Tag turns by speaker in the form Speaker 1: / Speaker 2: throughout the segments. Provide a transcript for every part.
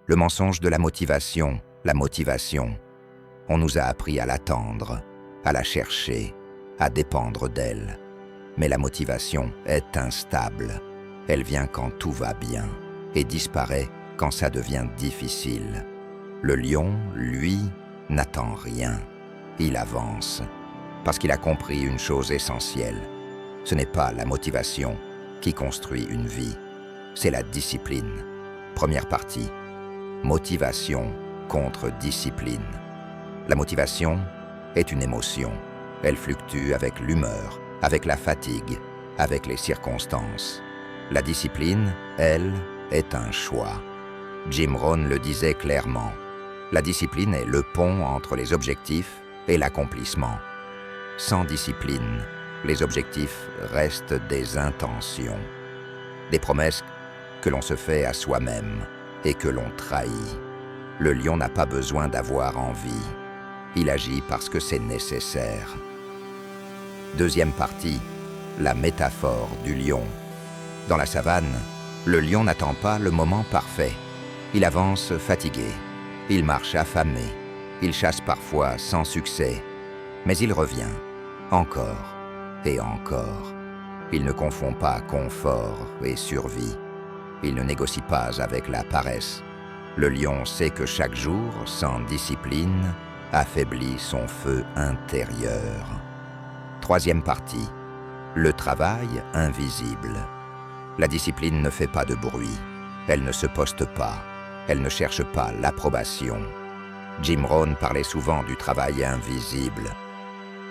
Speaker 1: Le mensonge de la motivation, on nous a appris à l'attendre, à la chercher, à dépendre d'elle. Mais la motivation est instable. Elle vient quand tout va bien et disparaît quand ça devient difficile. Le lion, lui, n'attend rien. Il avance parce qu'il a compris une chose essentielle. Ce n'est pas la motivation qui construit une vie, c'est la discipline. Première partie, motivation contre discipline. La motivation est une émotion. Elle fluctue avec l'humeur, avec la fatigue, avec les circonstances. La discipline, elle, est un choix. Jim Rohn le disait clairement. La discipline est le pont entre les objectifs et l'accomplissement. Sans discipline, les objectifs restent des intentions, des promesses que l'on se fait à soi-même et que l'on trahit. Le lion n'a pas besoin d'avoir envie. Il agit parce que c'est nécessaire. Deuxième partie, la métaphore du lion. Dans la savane, le lion n'attend pas le moment parfait. Il avance fatigué, il marche affamé, il chasse parfois sans succès, mais il revient, encore et encore. Il ne confond pas confort et survie. Il ne négocie pas avec la paresse. Le lion sait que chaque jour, sans discipline, affaiblit son feu intérieur. Troisième partie, le travail invisible. La discipline ne fait pas de bruit. Elle ne se poste pas. Elle ne cherche pas l'approbation. Jim Rohn parlait souvent du travail invisible.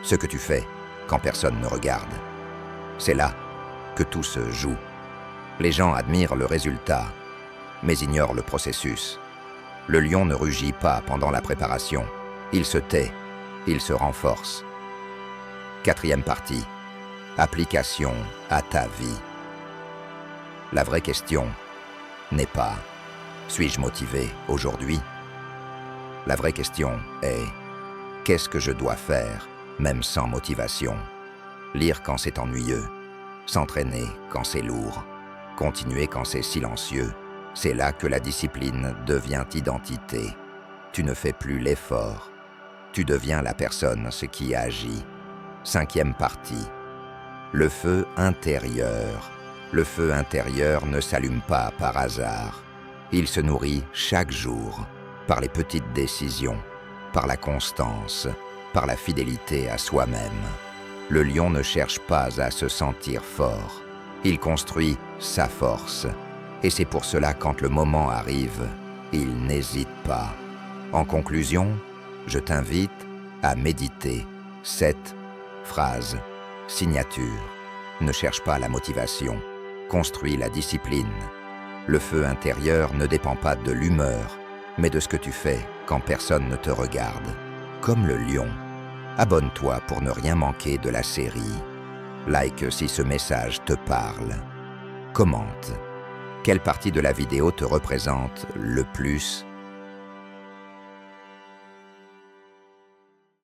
Speaker 1: Ce que tu fais quand personne ne regarde. C'est là que tout se joue. Les gens admirent le résultat, mais ignorent le processus. Le lion ne rugit pas pendant la préparation. Il se tait, il se renforce. Quatrième partie, application à ta vie. La vraie question n'est pas « suis-je motivé aujourd'hui ?» La vraie question est « qu'est-ce que je dois faire, même sans motivation ?» Lire quand c'est ennuyeux, s'entraîner quand c'est lourd, continuer quand c'est silencieux. C'est là que la discipline devient identité. Tu ne fais plus l'effort. Tu deviens la personne qui agit. Cinquième partie. Le feu intérieur. Le feu intérieur ne s'allume pas par hasard. Il se nourrit chaque jour par les petites décisions, par la constance, par la fidélité à soi-même. Le lion ne cherche pas à se sentir fort. Il construit sa force. Et c'est pour cela, quand le moment arrive, il n'hésite pas. En conclusion, je t'invite à méditer cette phrase, signature. Ne cherche pas la motivation, construis la discipline. Le feu intérieur ne dépend pas de l'humeur, mais de ce que tu fais quand personne ne te regarde. Comme le lion, abonne-toi pour ne rien manquer de la série. Like si ce message te parle. Commente. Quelle partie de la vidéo te représente le plus ?